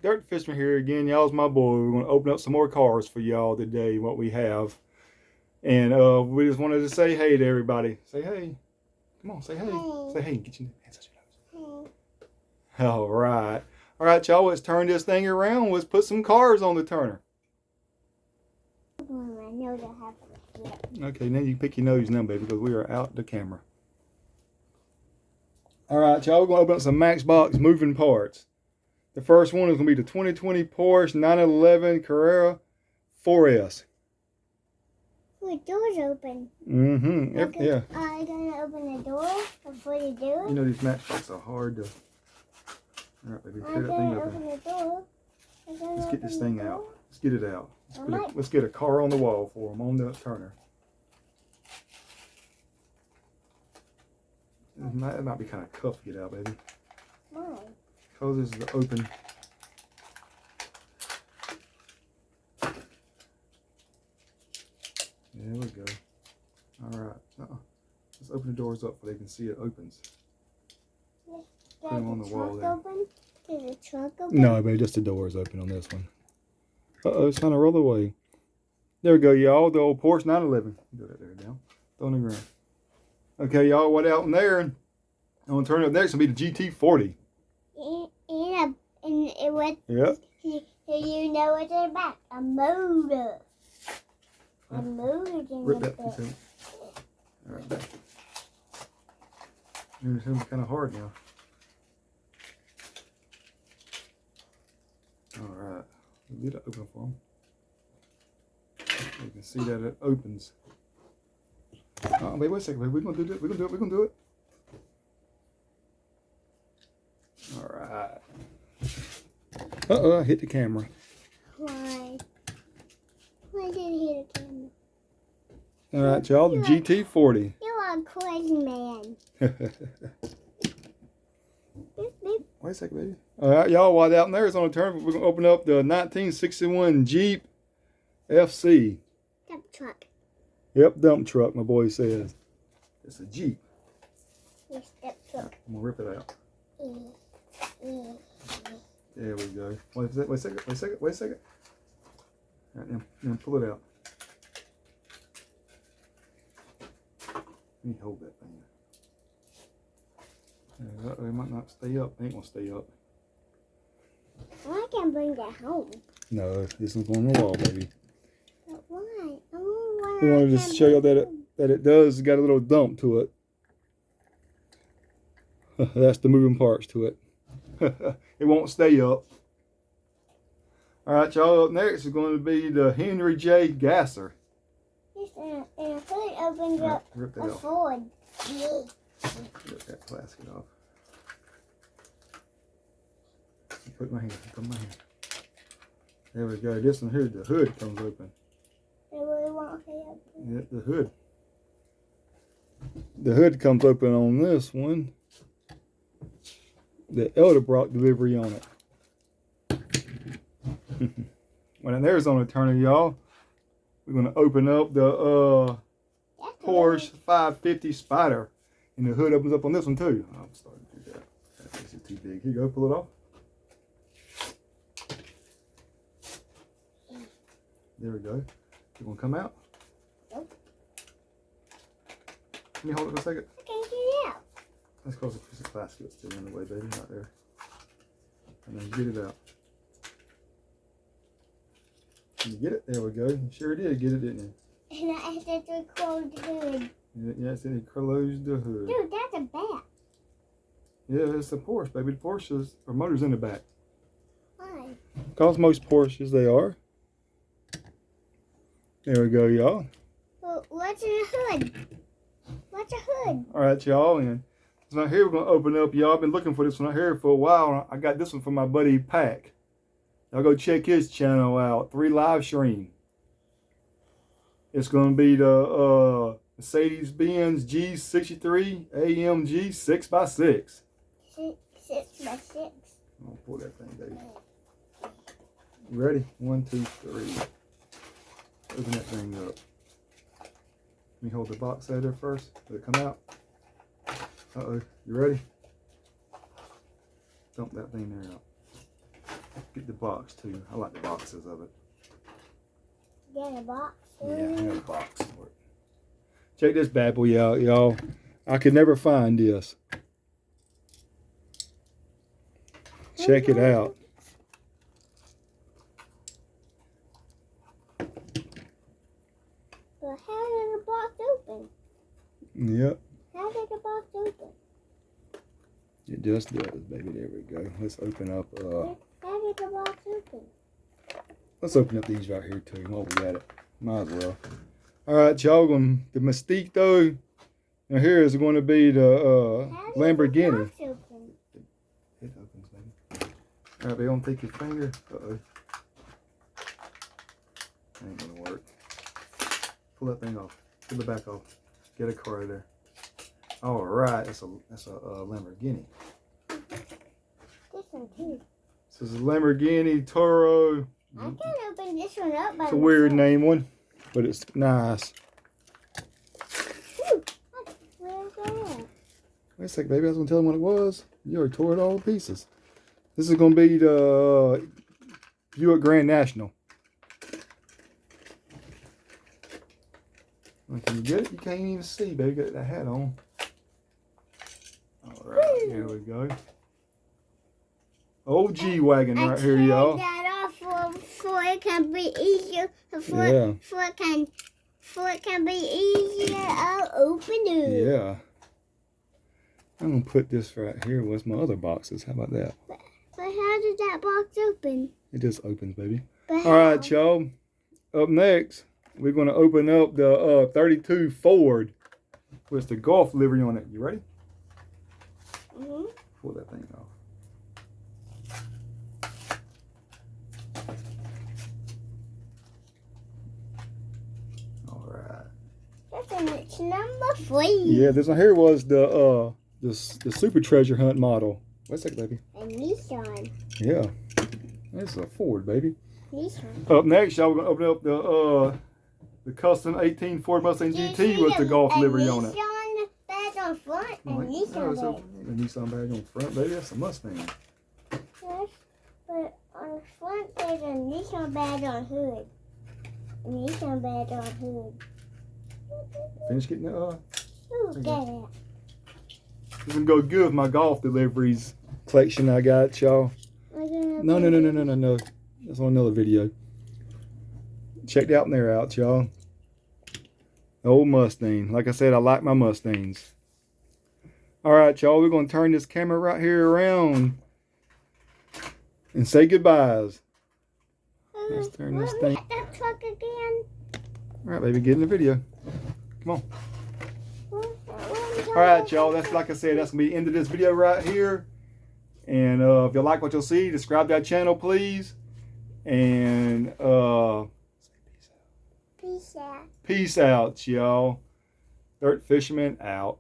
Dirt Fisherman here again. Y'all's my boy. We're going to open up some more cars for y'all today, what we have. And we just wanted to say hey to everybody. Say hey. Come on, say hey. Hey. Say hey. Get your hands out your nose. Hey. All right. All right, y'all. Let's turn this thing around. Let's put some cars on the turner. Okay, now you pick your nose now, baby, because we are out the camera. All right, y'all. We're going to open up some Matchbox moving parts. The first one is going to be the 2020 Porsche 911 Carrera 4S. The door's open. Mm-hmm. Yeah. Are you going to open the door before you do it? You know these Matchboxes are hard to... All right, baby. Tear that thing open. The door. Let's get this thing out. Let's get it out. Let's get a car on the wall for them on the turner. It might be kind of tough to get out, baby. Why? Because this is the open. There we go. All right. Let's open the doors up so they can see it opens. Put them on the wall there. Open? Is the trunk open? No, baby, just the doors open on this one. Uh-oh, it's trying to roll away. There we go, y'all. The old Porsche 911. Do that there down. Throw on the ground. Okay, y'all, what out in there? I'm going to turn it up next. It'll be the GT40. And it was... Yep. You know what's in the back? A motor. A motor's in Rip the that back. piece out. All right, back. It's kind of hard now. All right. We'll get it open for them. You can see that it opens. Wait a second, baby. We're going to do it. We're going to do it. All right. Uh-oh, I hit the camera. Why? Why did it hit the camera? All right, y'all, the GT40. You are a crazy man. Beep, beep. Wait a second, baby. All right, y'all, while out in there is on the turn, we're going to open up the 1961 Jeep FC. Dump truck. Yep, dump truck, my boy says. It's a Jeep. Yes, dump truck. I'm going to rip it out. There we go. Wait a second. All right, now pull it out. Let me hold that thing. It might not stay up. It ain't going to stay up. I can bring that home. No, this one's on the wall, baby. But why? Oh, We want to just show you that it does got a little dump to it. That's the moving parts to it. It won't stay up. All right, y'all. Up next is going to be the Henry J. Gasser. Yes, and a hood opens Right, up rip that a off. Ford. Rip that plastic off. Put my hand. There we go. This one here, the hood comes open. It really won't stay open. Yeah, the hood. The hood comes open on this one. The Elderbrock delivery on it. When there's on the turner, y'all, we're gonna open up the Porsche 550 Spider, and the hood opens up on this one too. I'm starting to do that. That makes it too big. Here you go. Pull it off. There we go. You gonna come out? Nope. Let me hold it for a second. I can't get it out. That's because a piece of plastic is still in the way, baby. Right there. And then get it out. Can you get it? There we go. You sure did get it, didn't you? And I have to close the hood. Yes, and it closed the hood. Dude, that's a bat. Yeah, it's a Porsche, baby. The Porsches are motors in the back. Why? Because most Porsches, they are. There we go, y'all. Well, what's in the hood? What's a hood? All right, y'all. And so now here we're going to open up, y'all. I've been looking for this one out here for a while. I got this one from my buddy Pack. Y'all go check his channel out. 3 Live Stream. It's going to be the Mercedes-Benz G63 AMG 6x6. 6x6. I'll pull that thing, baby. You ready? 1, 2, 3. Open that thing up. Let me hold the box out there first. Let it come out. Uh-oh. You ready? Dump that thing there out. Get the box too. I like the boxes of it. Get a box. Yeah, I got a box for it. Check this bad boy out, y'all. I could never find this. Check it out. But how did the box open? Yep. How did the box open? It just does, baby. There we go. Let's open up. How did the box open? Let's open up these right here too. While we got it, might as well. All right, y'all. The Mystique though. Now here is going to be the How did Lamborghini. The box open? It opens, baby. All right, baby. Don't take your finger. Uh-oh. Ain't gonna work. Pull that thing off. Pull the back off. Get a car there. All right, that's a Lamborghini. This one too. This is a Lamborghini Toro. I can open this one up by It's a weird myself. name one, but it's nice. Phew. Where's that? Wait a second, baby. I was gonna tell them what it was. You already tore it all to pieces. This is gonna be the Buick Grand National. Well, can you get it? You can't even see, baby. Got that hat on. All right, here we go. Old G wagon right here, y'all. That off for it can be easier. Yeah. For it can be easier. I'll open it. Yeah. I'm gonna put this right here with my other boxes. How about that? But how did that box open? It just opens, baby. But All right, y'all. Up next, we're gonna open up the 32 Ford with the Golf livery on it. You ready? Mm-hmm. Pull that thing off. All right. It's number 3. Yeah, this one here was the Super Treasure Hunt model. Wait a second, baby. A Nissan. Yeah, it's a Ford, baby. Nissan. Up next, y'all, we're gonna open up the custom 18 Ford Mustang GT with the Golf livery on it. Nissan badge on front and No, it's Nissan a badge. Nissan badge on front, baby. That's a Mustang. Yes, but on the front there's a Nissan badge on hood. A Nissan badge on hood. Finish getting the Ooh, Okay. get it. This is gonna go good with my golf deliveries collection I got, y'all. No. That's on another video. Check that one there out, y'all. Old Mustang. Like I said, I like my Mustangs. All right, y'all. We're gonna turn this camera right here around and say goodbyes. Let's turn this Let me thing. hit that truck again. All right, baby, get in the video. Come on. All right, y'all. That's like I said. That's gonna be the end of this video right here. And if you like what you'll see, subscribe to our channel, please. And Peace out. peace out, y'all. Dirt Fisherman out.